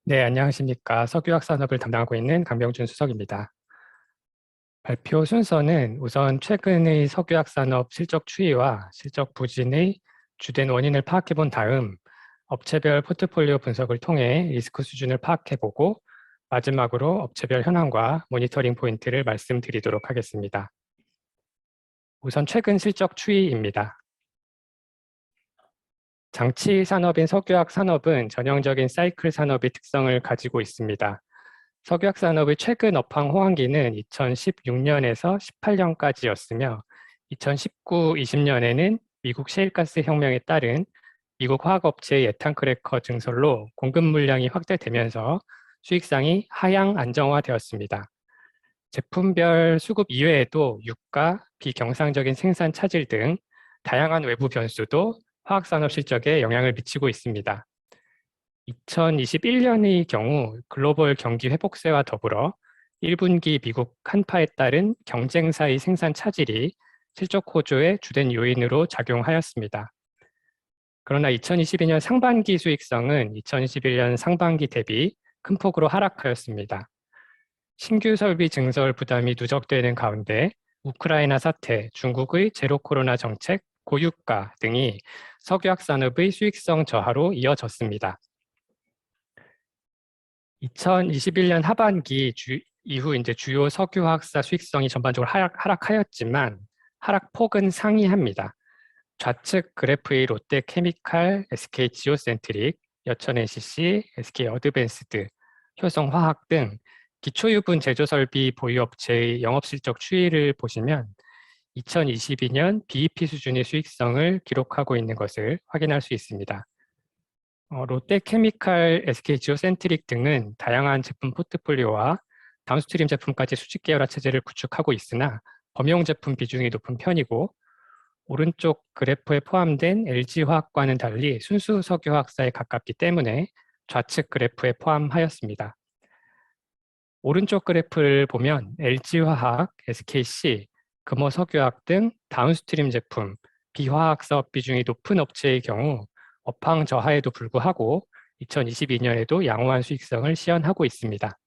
네, 안녕하십니까. 석유화학 산업을 담당하고 있는 강병준 수석입니다. 발표 순서는 우선 최근의 석유화학 산업 실적 추이와 실적 부진의 주된 원인을 파악해 본 다음 업체별 포트폴리오 분석을 통해 리스크 수준을 파악해 보고 마지막으로 업체별 현황과 모니터링 포인트를 말씀드리도록 하겠습니다. 우선 최근 실적 추이입니다. 장치 산업인 석유화학 산업은 전형적인 사이클 산업의 특성을 가지고 있습니다. 석유화학 산업의 최근 업황 호황기는 2016년에서 18년까지였으며 2019, 20년에는 미국 셰일가스 혁명에 따른 미국 화학업체의 에탄크래커 증설로 공급 물량이 확대되면서 수익상이 하향 안정화되었습니다. 제품별 수급 이외에도 유가, 비경상적인 생산 차질 등 다양한 외부 변수도 화학산업 실적에 영향을 미치고 있습니다. 2021년의 경우 글로벌 경기 회복세와 더불어 1분기 미국 한파에 따른 경쟁사의 생산 차질이 실적 호조의 주된 요인으로 작용하였습니다. 그러나 2022년 상반기 수익성은 2021년 상반기 대비 큰 폭으로 하락하였습니다. 신규 설비 증설 부담이 누적되는 가운데 우크라이나 사태, 중국의 제로 코로나 정책, 고유가 등이 석유화학 산업의 수익성 저하로 이어졌습니다. 2021년 하반기 이후 이제 주요 석유화학사 수익성이 전반적으로 하락하였지만 하락폭은 상이합니다. 좌측 그래프의 롯데케미칼, SK 지오센트릭, 여천 NCC, SK 어드밴스드, 효성화학 등 기초유분 제조설비 보유업체의 영업실적 추이를 보시면 2022년 BEP 수준의 수익성을 기록하고 있는 것을 확인할 수 있습니다. 롯데케미칼, SK 지오센트릭 등은 다양한 제품 포트폴리오와 다운스트림 제품까지 수직 계열화 체제를 구축하고 있으나 범용 제품 비중이 높은 편이고 오른쪽 그래프에 포함된 LG화학과는 달리 순수 석유화학사에 가깝기 때문에 좌측 그래프에 포함하였습니다. 오른쪽 그래프를 보면 LG화학, SKC, 금호석유화학 등 다운스트림 제품, 비화학 사업 비중이 높은 업체의 경우 업황 저하에도 불구하고 2022년에도 양호한 수익성을 시현하고 있습니다.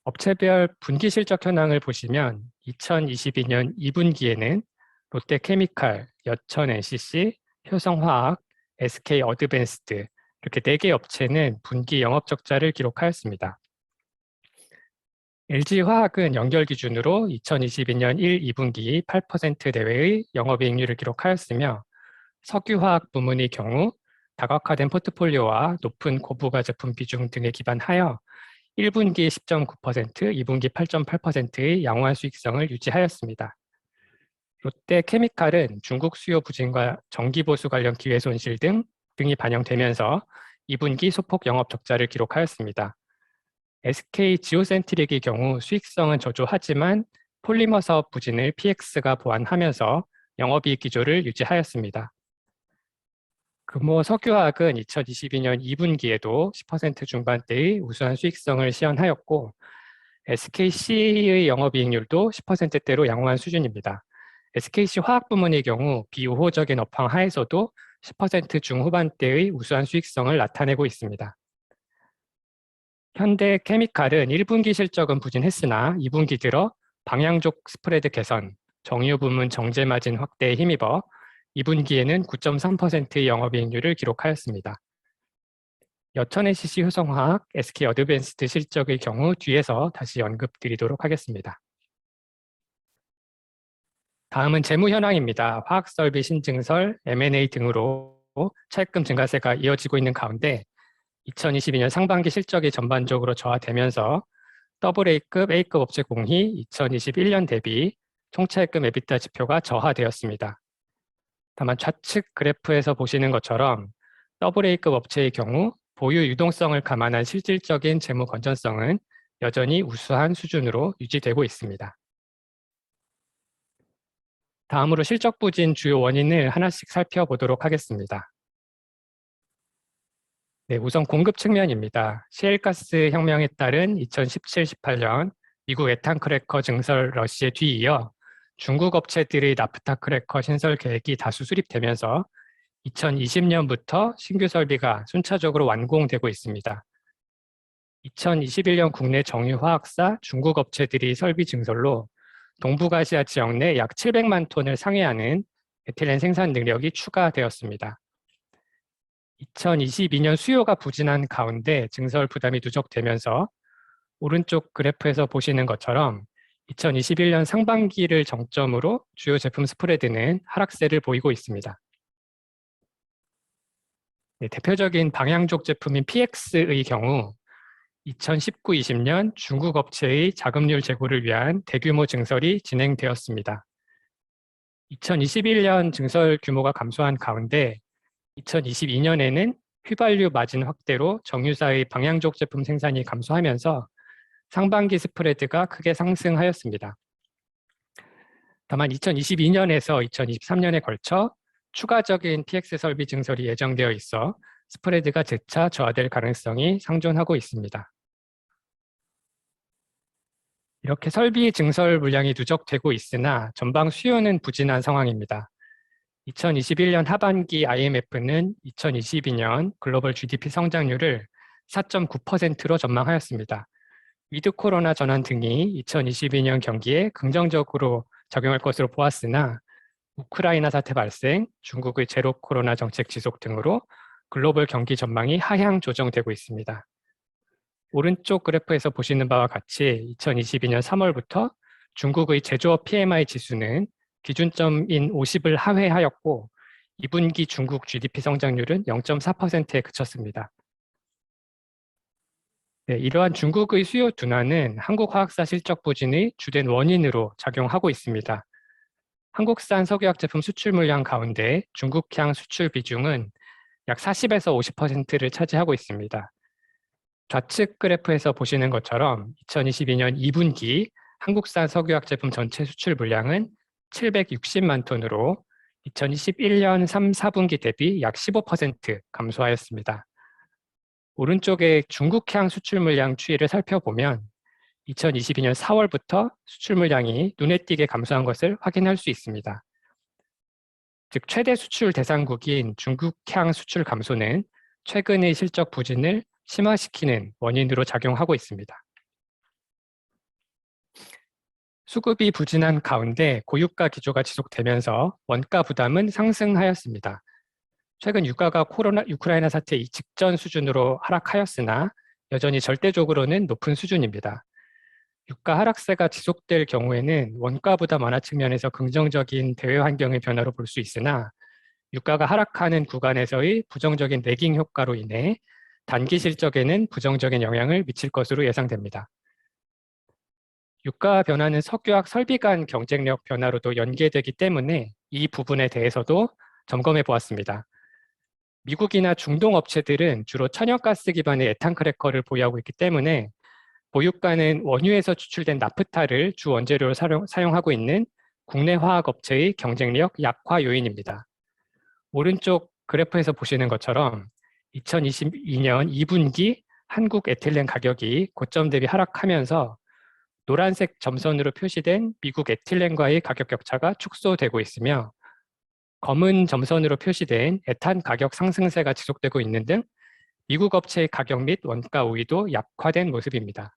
업체별 분기 실적 현황을 보시면 2022년 2분기에는 롯데케미칼, 여천 NCC, 효성화학, SK 어드밴스드 이렇게 4개 업체는 분기 영업 적자를 기록하였습니다. LG화학은 연결 기준으로 2022년 1, 2분기 8% 내외의 영업이익률을 기록하였으며 석유화학 부문의 경우 다각화된 포트폴리오와 높은 고부가 제품 비중 등에 기반하여 1분기 10.9%, 2분기 8.8%의 양호한 수익성을 유지하였습니다. 롯데케미칼은 중국 수요 부진과 정기보수 관련 기회 손실 등이 반영되면서 2분기 소폭 영업 적자를 기록하였습니다. SK 지오센트릭의 경우 수익성은 저조하지만 폴리머 사업 부진을 PX가 보완하면서 영업이익 기조를 유지하였습니다. 금호 석유화학은 2022년 2분기에도 10% 중반대의 우수한 수익성을 시현하였고 SKC의 영업이익률도 10%대로 양호한 수준입니다. SKC 화학 부문의 경우 비우호적인 업황 하에서도 10% 중후반대의 우수한 수익성을 나타내고 있습니다. 현대케미칼은 1분기 실적은 부진했으나 2분기 들어 방향족 스프레드 개선, 정유 부문 정제 마진 확대에 힘입어 2분기에는 9.3%의 영업이익률을 기록하였습니다. 여천 NCC 효성화학, SK 어드밴스드 실적의 경우 뒤에서 다시 언급드리도록 하겠습니다. 다음은 재무 현황입니다. 화학설비 신증설, M&A 등으로 차입금 증가세가 이어지고 있는 가운데 2022년 상반기 실적이 전반적으로 저하되면서 AA급, A급 업체 공히 2021년 대비 총차입금 EBITDA 지표가 저하되었습니다. 다만 좌측 그래프에서 보시는 것처럼 AA급 업체의 경우 보유 유동성을 감안한 실질적인 재무 건전성은 여전히 우수한 수준으로 유지되고 있습니다. 다음으로 실적 부진 주요 원인을 하나씩 살펴보도록 하겠습니다. 네, 우선 공급 측면입니다. 셰일가스 혁명에 따른 2017-18년 미국 에탄크래커 증설 러시에 뒤이어 중국 업체들의 나프타 크래커 신설 계획이 다수 수립되면서 2020년부터 신규 설비가 순차적으로 완공되고 있습니다. 2021년 국내 정유화학사 중국 업체들이 설비 증설로 동북아시아 지역 내 약 700만 톤을 상회하는 에틸렌 생산 능력이 추가되었습니다. 2022년 수요가 부진한 가운데 증설 부담이 누적되면서 오른쪽 그래프에서 보시는 것처럼 2021년 상반기를 정점으로 주요 제품 스프레드는 하락세를 보이고 있습니다. 네, 대표적인 방향족 제품인 PX의 경우 2019-20년 중국 업체의 자금률 제고를 위한 대규모 증설이 진행되었습니다. 2021년 증설 규모가 감소한 가운데 2022년에는 휘발유 마진 확대로 정유사의 방향족 제품 생산이 감소하면서 상반기 스프레드가 크게 상승하였습니다. 다만 2022년에서 2023년에 걸쳐 추가적인 PX 설비 증설이 예정되어 있어 스프레드가 재차 저하될 가능성이 상존하고 있습니다. 이렇게 설비 증설 물량이 누적되고 있으나 전방 수요는 부진한 상황입니다. 2021년 하반기 IMF는 2022년 글로벌 GDP 성장률을 4.9%로 전망하였습니다. 위드 코로나 전환 등이 2022년 경기에 긍정적으로 작용할 것으로 보았으나 우크라이나 사태 발생, 중국의 제로 코로나 정책 지속 등으로 글로벌 경기 전망이 하향 조정되고 있습니다. 오른쪽 그래프에서 보시는 바와 같이 2022년 3월부터 중국의 제조업 PMI 지수는 기준점인 50을 하회하였고 2분기 중국 GDP 성장률은 0.4%에 그쳤습니다. 네, 이러한 중국의 수요 둔화는 한국 화학사 실적 부진의 주된 원인으로 작용하고 있습니다. 한국산 석유화학 제품 수출 물량 가운데 중국향 수출 비중은 약 40에서 50%를 차지하고 있습니다. 좌측 그래프에서 보시는 것처럼 2022년 2분기 한국산 석유화학 제품 전체 수출 물량은 760만 톤으로 2021년 3, 4분기 대비 약 15% 감소하였습니다. 오른쪽에 중국향 수출 물량 추이를 살펴보면 2022년 4월부터 수출 물량이 눈에 띄게 감소한 것을 확인할 수 있습니다. 즉 최대 수출 대상국인 중국향 수출 감소는 최근의 실적 부진을 심화시키는 원인으로 작용하고 있습니다. 수급이 부진한 가운데 고유가 기조가 지속되면서 원가 부담은 상승하였습니다. 최근 유가가 우크라이나 사태 직전 수준으로 하락하였으나 여전히 절대적으로는 높은 수준입니다. 유가 하락세가 지속될 경우에는 원가 부담 완화 측면에서 긍정적인 대외 환경의 변화로 볼 수 있으나 유가가 하락하는 구간에서의 부정적인 레깅 효과로 인해 단기 실적에는 부정적인 영향을 미칠 것으로 예상됩니다. 유가 변화는 석유화학 설비 간 경쟁력 변화로도 연계되기 때문에 이 부분에 대해서도 점검해 보았습니다. 미국이나 중동 업체들은 주로 천연가스 기반의 에탄크래커를 보유하고 있기 때문에 보유가는 원유에서 추출된 나프타를 주 원재료로 사용하고 있는 국내 화학업체의 경쟁력 약화 요인입니다. 오른쪽 그래프에서 보시는 것처럼 2022년 2분기 한국 에틸렌 가격이 고점 대비 하락하면서 노란색 점선으로 표시된 미국 에틸렌과의 가격 격차가 축소되고 있으며 검은 점선으로 표시된 에탄 가격 상승세가 지속되고 있는 등 미국 업체의 가격 및 원가 우위도 약화된 모습입니다.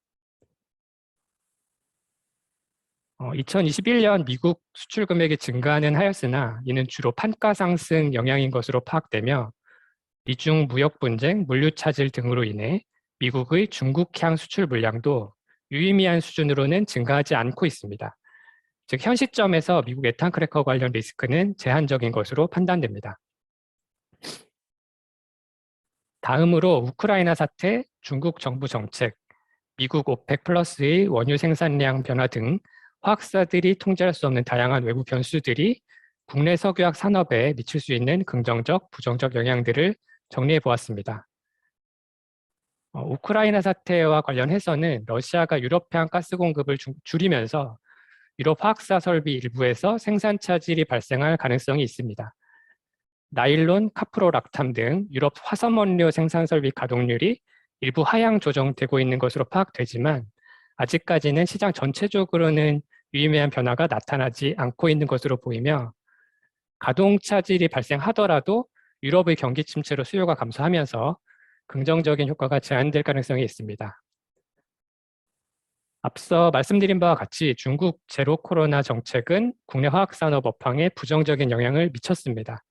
2021년 미국 수출 금액이 증가는 하였으나 이는 주로 판가 상승 영향인 것으로 파악되며 미중 무역 분쟁, 물류 차질 등으로 인해 미국의 중국향 수출 물량도 유의미한 수준으로는 증가하지 않고 있습니다. 즉 현 시점에서 미국 에탄크래커 관련 리스크는 제한적인 것으로 판단됩니다. 다음으로 우크라이나 사태, 중국 정부 정책, 미국 오펙 플러스의 원유 생산량 변화 등 화학사들이 통제할 수 없는 다양한 외부 변수들이 국내 석유화학 산업에 미칠 수 있는 긍정적, 부정적 영향들을 정리해 보았습니다. 우크라이나 사태와 관련해서는 러시아가 유럽향 가스 공급을 줄이면서 유럽 화학사 설비 일부에서 생산 차질이 발생할 가능성이 있습니다. 나일론, 카프로락탐 등 유럽 화석원료 생산 설비 가동률이 일부 하향 조정되고 있는 것으로 파악되지만 아직까지는 시장 전체적으로는 유의미한 변화가 나타나지 않고 있는 것으로 보이며 가동 차질이 발생하더라도 유럽의 경기 침체로 수요가 감소하면서 긍정적인 효과가 제한될 가능성이 있습니다. 앞서 말씀드린 바와 같이 중국 제로 코로나 정책은 국내 화학산업 업황에 부정적인 영향을 미쳤습니다.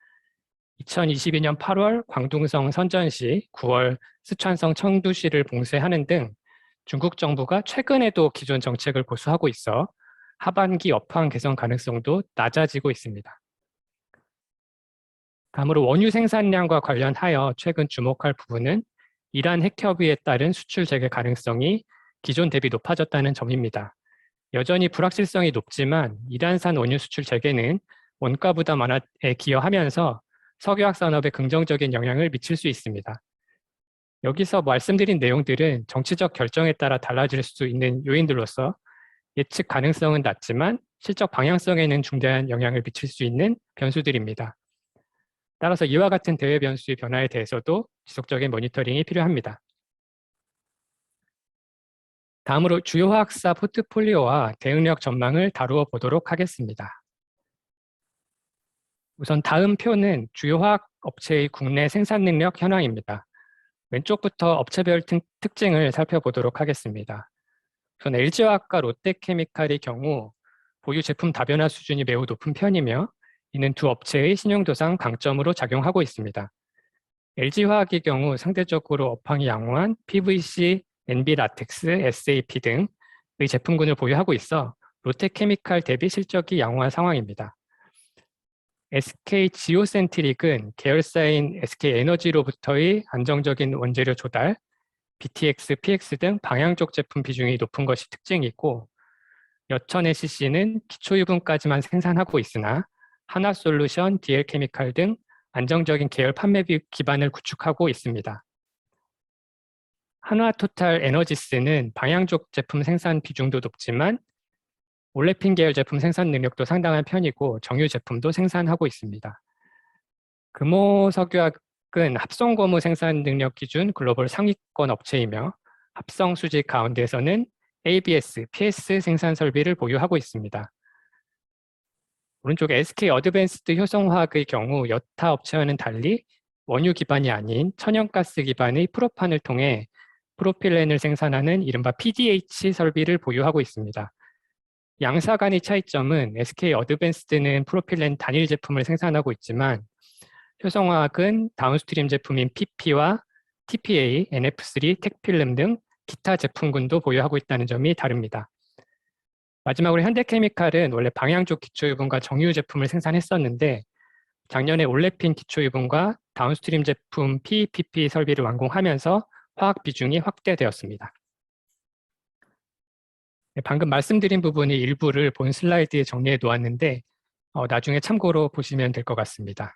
2022년 8월 광둥성 선전시, 9월 스촨성 청두시를 봉쇄하는 등 중국 정부가 최근에도 기존 정책을 고수하고 있어 하반기 업황 개선 가능성도 낮아지고 있습니다. 다음으로 원유 생산량과 관련하여 최근 주목할 부분은 이란 핵협의에 따른 수출 재개 가능성이 기존 대비 높아졌다는 점입니다. 여전히 불확실성이 높지만 이란산 원유 수출 재개는 원가 부담 완화에 기여하면서 석유화학 산업에 긍정적인 영향을 미칠 수 있습니다. 여기서 말씀드린 내용들은 정치적 결정에 따라 달라질 수 있는 요인들로서 예측 가능성은 낮지만 실적 방향성에는 중대한 영향을 미칠 수 있는 변수들입니다. 따라서 이와 같은 대외 변수의 변화에 대해서도 지속적인 모니터링이 필요합니다. 다음으로 주요 화학사 포트폴리오와 대응력 전망을 다루어 보도록 하겠습니다. 우선 다음 표는 주요 화학 업체의 국내 생산 능력 현황입니다. 왼쪽부터 업체별 특징을 살펴보도록 하겠습니다. 우선 LG화학과 롯데케미칼의 경우 보유 제품 다변화 수준이 매우 높은 편이며 이는 두 업체의 신용도상 강점으로 작용하고 있습니다. LG화학의 경우 상대적으로 업황이 양호한 PVC, NB 라텍스, SAP 등의 제품군을 보유하고 있어 롯데케미칼 대비 실적이 양호한 상황입니다. SK 지오센트릭은 계열사인 SK에너지로부터의 안정적인 원재료 조달, BTX, PX 등 방향족 제품 비중이 높은 것이 특징이고 여천 SC는 기초유분까지만 생산하고 있으나 하나솔루션, DL케미칼 등 안정적인 계열 판매 기반을 구축하고 있습니다. 한화토탈 에너지스는 방향족 제품 생산 비중도 높지만 올레핀 계열 제품 생산 능력도 상당한 편이고 정유 제품도 생산하고 있습니다. 금호석유학은 합성고무 생산 능력 기준 글로벌 상위권 업체이며 합성 수지 가운데서는 ABS, PS 생산 설비를 보유하고 있습니다. 오른쪽 SK 어드밴스드 효성화학의 경우 여타 업체와는 달리 원유 기반이 아닌 천연가스 기반의 프로판을 통해 프로필렌을 생산하는 이른바 PDH 설비를 보유하고 있습니다. 양사 간의 차이점은 SK 어드밴스드는 프로필렌 단일 제품을 생산하고 있지만 효성화학은 다운스트림 제품인 PP와 TPA, NF3, 택필름 등 기타 제품군도 보유하고 있다는 점이 다릅니다. 마지막으로 현대케미칼은 원래 방향족 기초유분과 정유 제품을 생산했었는데 작년에 올레핀 기초유분과 다운스트림 제품 PPP 설비를 완공하면서 화학 비중이 확대되었습니다. 방금 말씀드린 부분의 일부를 본 슬라이드에 정리해 놓았는데 나중에 참고로 보시면 될 것 같습니다.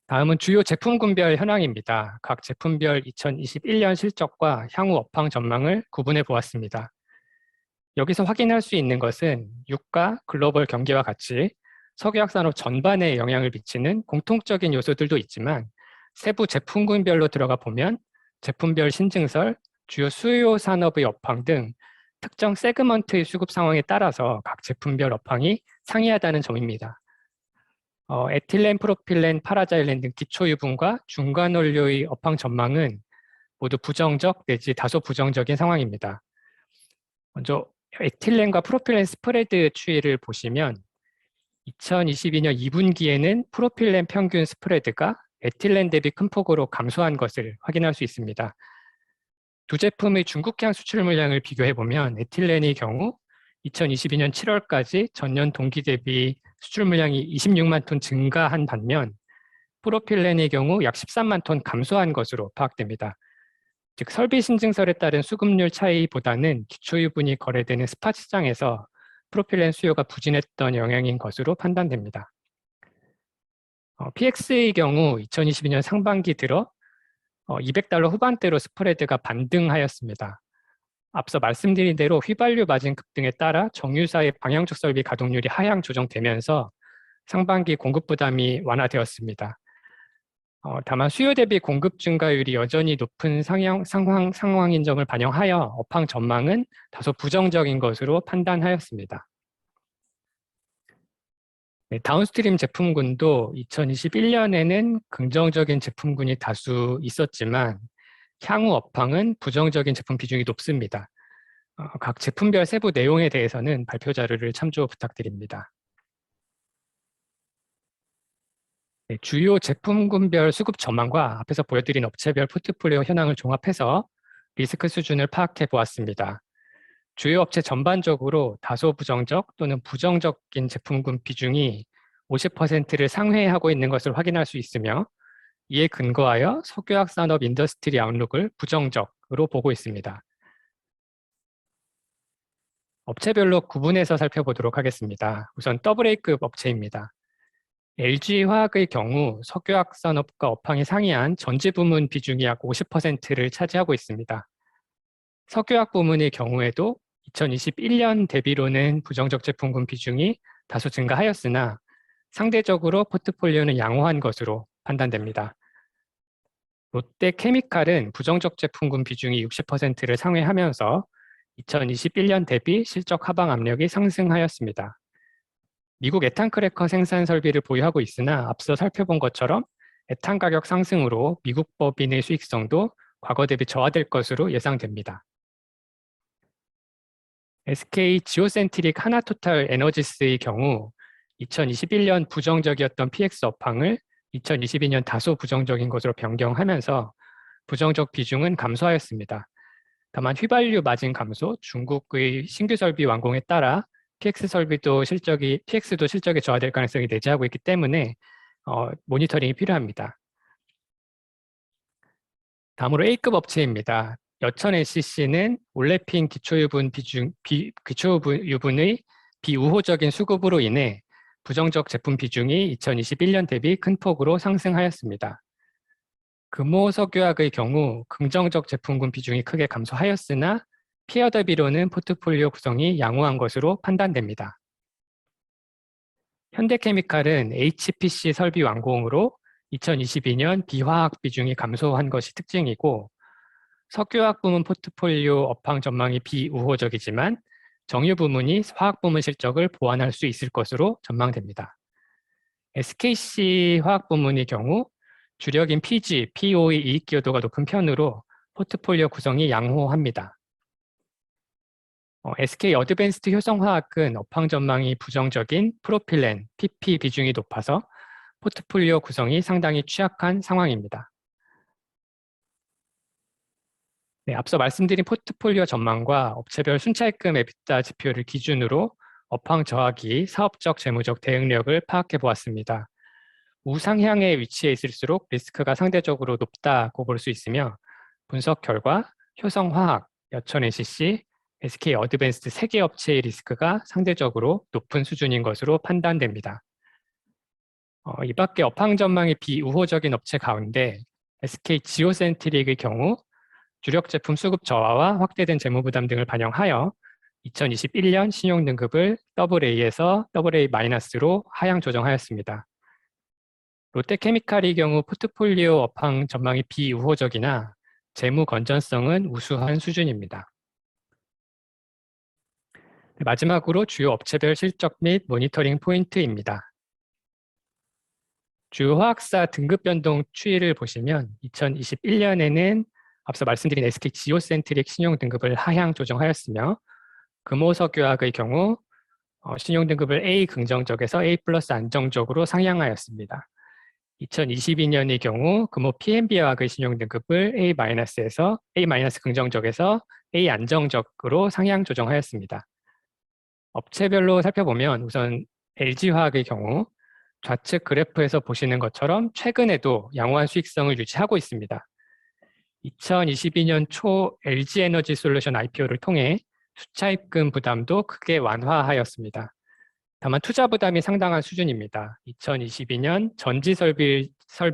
다음은 주요 제품군별 현황입니다. 각 제품별 2021년 실적과 향후 업황 전망을 구분해 보았습니다. 여기서 확인할 수 있는 것은 유가, 글로벌 경기와 같이 석유화학 산업 전반에 영향을 미치는 공통적인 요소들도 있지만 세부 제품군별로 들어가 보면 제품별 신증설, 주요 수요 산업의 업황 등 특정 세그먼트의 수급 상황에 따라서 각 제품별 업황이 상이하다는 점입니다. 에틸렌, 프로필렌, 파라자일렌 등 기초유분과 중간원료의 업황 전망은 모두 부정적 내지 다소 부정적인 상황입니다. 먼저 에틸렌과 프로필렌 스프레드 추이를 보시면 2022년 2분기에는 프로필렌 평균 스프레드가 에틸렌 대비 큰 폭으로 감소한 것을 확인할 수 있습니다. 두 제품의 중국향 수출 물량을 비교해 보면 에틸렌의 경우 2022년 7월까지 전년 동기 대비 수출 물량이 26만 톤 증가한 반면 프로필렌의 경우 약 13만 톤 감소한 것으로 파악됩니다. 즉 설비 신증설에 따른 수급률 차이보다는 기초유분이 거래되는 스팟 시장에서 프로필렌 수요가 부진했던 영향인 것으로 판단됩니다. PX의 경우 2022년 상반기 들어 $200 후반대로 스프레드가 반등하였습니다. 앞서 말씀드린 대로 휘발유 마진 급등에 따라 정유사의 방향적 설비 가동률이 하향 조정되면서 상반기 공급 부담이 완화되었습니다. 다만 수요 대비 공급 증가율이 여전히 높은 상황인 점을 반영하여 업황 전망은 다소 부정적인 것으로 판단하였습니다. 네, 다운스트림 제품군도 2021년에는 긍정적인 제품군이 다수 있었지만 향후 업황은 부정적인 제품 비중이 높습니다. 각 제품별 세부 내용에 대해서는 발표 자료를 참조 부탁드립니다. 네, 주요 제품군별 수급 전망과 앞에서 보여드린 업체별 포트폴리오 현황을 종합해서 리스크 수준을 파악해 보았습니다. 주요 업체 전반적으로 다소 부정적 또는 부정적인 제품군 비중이 50%를 상회하고 있는 것을 확인할 수 있으며 이에 근거하여 석유화학 산업 인더스트리 아웃룩을 부정적으로 보고 있습니다. 업체별로 구분해서 살펴보도록 하겠습니다. 우선 AA급 업체입니다. LG화학의 경우 석유화학 산업과 업황이 상이한 전지 부문 비중이 약 50%를 차지하고 있습니다. 석유화학 부문의 경우에도 2021년 대비로는 부정적 제품군 비중이 다소 증가하였으나 상대적으로 포트폴리오는 양호한 것으로 판단됩니다. 롯데케미칼은 부정적 제품군 비중이 60%를 상회하면서 2021년 대비 실적 하방 압력이 상승하였습니다. 미국 에탄 크래커 생산 설비를 보유하고 있으나 앞서 살펴본 것처럼 에탄 가격 상승으로 미국 법인의 수익성도 과거 대비 저하될 것으로 예상됩니다. SK 지오센트릭 하나토탈 에너지스의 경우 2021년 부정적이었던 PX 업황을 2022년 다소 부정적인 것으로 변경하면서 부정적 비중은 감소하였습니다. 다만 휘발유 마진 감소, 중국의 신규 설비 완공에 따라 PX도 실적이 저하될 가능성이 내재하고 있기 때문에 모니터링이 필요합니다. 다음으로 A급 업체입니다. 여천 LCC는 올레핀 기초유분의 비우호적인 수급으로 인해 부정적 제품 비중이 2021년 대비 큰 폭으로 상승하였습니다. 금호석유학의 경우 긍정적 제품군 비중이 크게 감소하였으나 피어 대비로는 포트폴리오 구성이 양호한 것으로 판단됩니다. 현대케미칼은 HPC 설비 완공으로 2022년 비화학 비중이 감소한 것이 특징이고 석유화학 부문 포트폴리오 업황 전망이 비우호적이지만 정유 부문이 화학 부문 실적을 보완할 수 있을 것으로 전망됩니다. SKC 화학 부문의 경우 주력인 PG, PO의 이익 기여도가 높은 편으로 포트폴리오 구성이 양호합니다. SK 어드밴스드 효성화학은 업황 전망이 부정적인 프로필렌, PP 비중이 높아서 포트폴리오 구성이 상당히 취약한 상황입니다. 네, 앞서 말씀드린 포트폴리오 전망과 업체별 순차입금 EBITDA 지표를 기준으로 업황 저하기, 사업적, 재무적 대응력을 파악해 보았습니다. 우상향에 위치해 있을수록 리스크가 상대적으로 높다고 볼 수 있으며 분석 결과 효성화학, 여천NCC, SK 어드밴스드 3개 업체의 리스크가 상대적으로 높은 수준인 것으로 판단됩니다. 이 밖에 업황 전망이 비우호적인 업체 가운데 SK 지오센트릭의 경우 주력 제품 수급 저하와 확대된 재무 부담 등을 반영하여 2021년 신용 등급을 AA에서 AA-로 하향 조정하였습니다. 롯데케미칼의 경우 포트폴리오 업황 전망이 비우호적이나 재무 건전성은 우수한 수준입니다. 마지막으로 주요 업체별 실적 및 모니터링 포인트입니다. 주요 화학사 등급 변동 추이를 보시면 2021년에는 앞서 말씀드린 SK 지오센트릭 신용 등급을 하향 조정하였으며 금호석유학의 경우 신용 등급을 A 긍정적에서 A 플러스 안정적으로 상향하였습니다. 2022년의 경우 금호 PMB화학의 신용 등급을 A-에서 A- 긍정적에서 A 안정적으로 상향 조정하였습니다. 업체별로 살펴보면 우선 LG화학의 경우 좌측 그래프에서 보시는 것처럼 최근에도 양호한 수익성을 유지하고 있습니다. 2022년 초 LG에너지 솔루션 IPO를 통해 수차입금 부담도 크게 완화하였습니다. 다만 투자 부담이 상당한 수준입니다. 2022년 전지 설비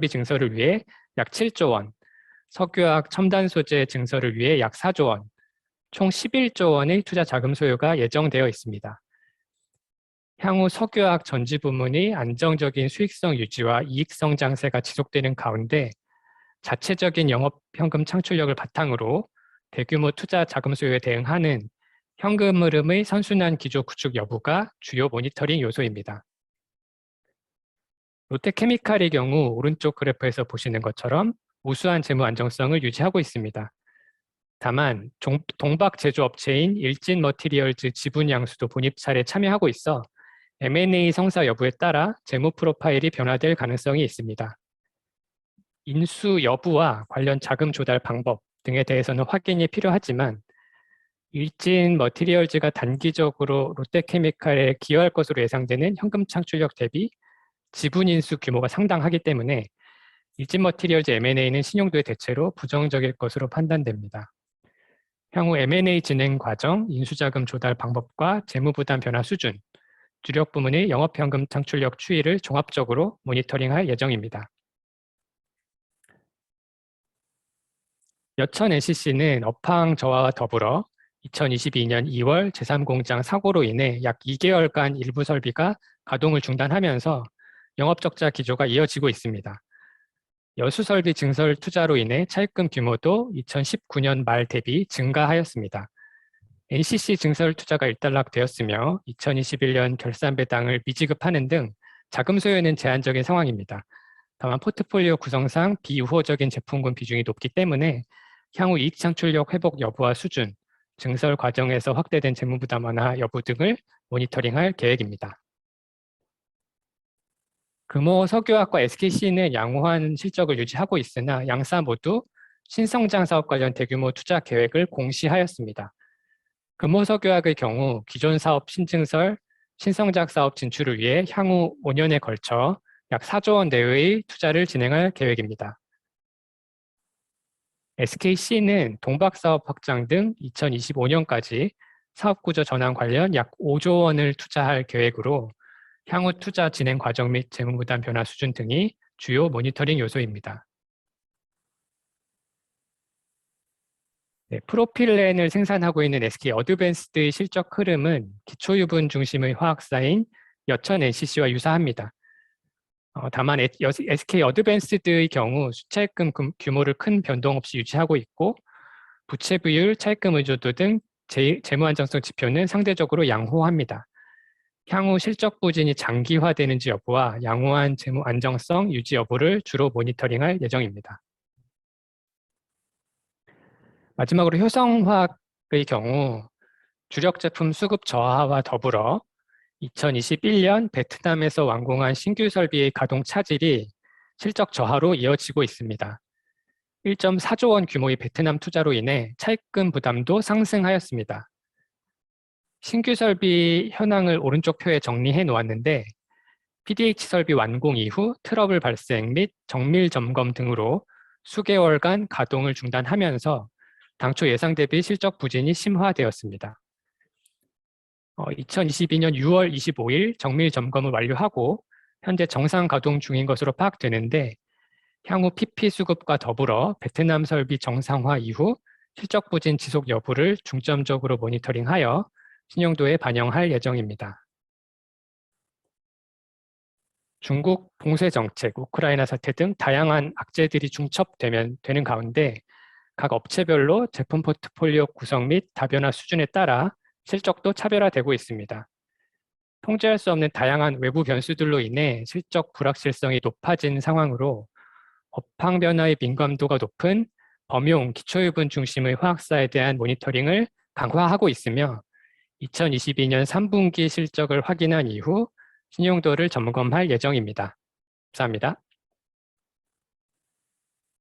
증설을 위해 약 7조 원, 석유화학 첨단 소재 증설을 위해 약 4조 원, 총 11조 원의 투자 자금 소요가 예정되어 있습니다. 향후 석유화학 전지 부문의 안정적인 수익성 유지와 이익성 장세가 지속되는 가운데 자체적인 영업 현금 창출력을 바탕으로 대규모 투자 자금 소요에 대응하는 현금 흐름의 선순환 기조 구축 여부가 주요 모니터링 요소입니다. 롯데케미칼의 경우 오른쪽 그래프에서 보시는 것처럼 우수한 재무 안정성을 유지하고 있습니다. 다만 동박 제조업체인 일진머티리얼즈 지분 양수도 본입 차례 참여하고 있어 M&A 성사 여부에 따라 재무 프로파일이 변화될 가능성이 있습니다. 인수 여부와 관련 자금 조달 방법 등에 대해서는 확인이 필요하지만 일진 머티리얼즈가 단기적으로 롯데케미칼에 기여할 것으로 예상되는 현금 창출력 대비 지분 인수 규모가 상당하기 때문에 일진 머티리얼즈 M&A는 신용도의 대체로 부정적일 것으로 판단됩니다. 향후 M&A 진행 과정, 인수자금 조달 방법과 재무부담 변화 수준, 주력 부문의 영업현금 창출력 추이를 종합적으로 모니터링할 예정입니다. 여천 NCC는 업황 저하와 더불어 2022년 2월 제3공장 사고로 인해 약 2개월간 일부 설비가 가동을 중단하면서 영업적자 기조가 이어지고 있습니다. 여수설비 증설 투자로 인해 차입금 규모도 2019년 말 대비 증가하였습니다. NCC 증설 투자가 일단락되었으며 2021년 결산 배당을 미지급하는 등 자금 소요는 제한적인 상황입니다. 다만 포트폴리오 구성상 비우호적인 제품군 비중이 높기 때문에 향후 이익 창출력 회복 여부와 수준, 증설 과정에서 확대된 재무부담 완화 여부 등을 모니터링할 계획입니다. 금호 석유화학과 SKC는 양호한 실적을 유지하고 있으나 양사 모두 신성장 사업 관련 대규모 투자 계획을 공시하였습니다. 금호 석유화학의 경우 기존 사업 신증설, 신성장 사업 진출을 위해 향후 5년에 걸쳐 약 4조 원 내외의 투자를 진행할 계획입니다. SKC는 동박사업 확장 등 2025년까지 사업구조 전환 관련 약 5조 원을 투자할 계획으로 향후 투자 진행 과정 및 재무부담 변화 수준 등이 주요 모니터링 요소입니다. 네, 프로필렌을 생산하고 있는 SK 어드밴스드의 실적 흐름은 기초유분 중심의 화학사인 여천 NCC와 유사합니다. 다만 SK 어드밴스드의 경우 수차입금 규모를 큰 변동 없이 유지하고 있고 부채 비율, 차입금 의존도 등 재무 안정성 지표는 상대적으로 양호합니다. 향후 실적 부진이 장기화되는지 여부와 양호한 재무 안정성 유지 여부를 주로 모니터링할 예정입니다. 마지막으로 효성화학의 경우 주력 제품 수급 저하와 더불어 2021년 베트남에서 완공한 신규 설비의 가동 차질이 실적 저하로 이어지고 있습니다. 1.4조 원 규모의 베트남 투자로 인해 차입금 부담도 상승하였습니다. 신규 설비 현황을 오른쪽 표에 정리해 놓았는데 PDH 설비 완공 이후 트러블 발생 및 정밀 점검 등으로 수개월간 가동을 중단하면서 당초 예상 대비 실적 부진이 심화되었습니다. 2022년 6월 25일 정밀 점검을 완료하고 현재 정상 가동 중인 것으로 파악되는데 향후 PP 수급과 더불어 베트남 설비 정상화 이후 실적 부진 지속 여부를 중점적으로 모니터링하여 신용도에 반영할 예정입니다. 중국 봉쇄 정책, 우크라이나 사태 등 다양한 악재들이 중첩되는 가운데 각 업체별로 제품 포트폴리오 구성 및 다변화 수준에 따라 실적도 차별화되고 있습니다. 통제할 수 없는 다양한 외부 변수들로 인해 실적 불확실성이 높아진 상황으로 업황 변화의 민감도가 높은 범용 기초유분 중심의 화학사에 대한 모니터링을 강화하고 있으며 2022년 3분기 실적을 확인한 이후 신용도를 점검할 예정입니다. 감사합니다.